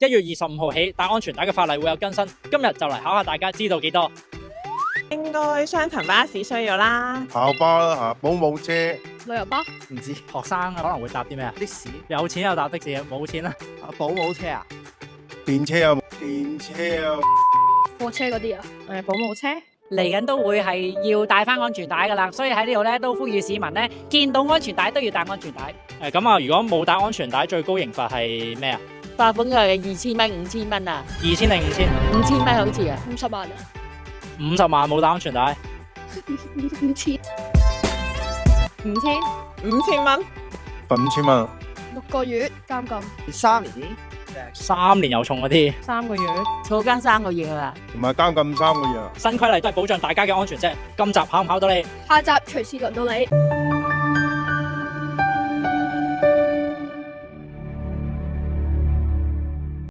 1月25號起，戴安全帶嘅法例會有更新。今日就嚟考下大家知道幾多？應該雙層巴士需要啦，校巴啦嚇，保姆車、旅遊巴、唔知學生可能會搭啲咩啊？的士，有錢又搭的士，冇錢啦。保姆車啊，電車啊，電車啊，貨車嗰啲啊，保姆車。嚟緊都會係要戴翻安全帶噶啦，所以喺呢度咧都呼籲市民咧見到安全帶都要戴安全帶。咁啊，如果冇戴安全帶，最高刑罰係咩啊罰款係2000蚊、5000蚊啊？2000定5000？ 5000蚊好似啊50萬啊，50萬冇戴安全帶。 ，5000 5000蚊，罰5000蚊。 6個月監禁， 3年3年又重嗰啲。 3個月。坐監3個月啊！同埋監禁3個月啊！新規例都係保障大家嘅安全啫。今集考唔考到你？下集隨時輪到你。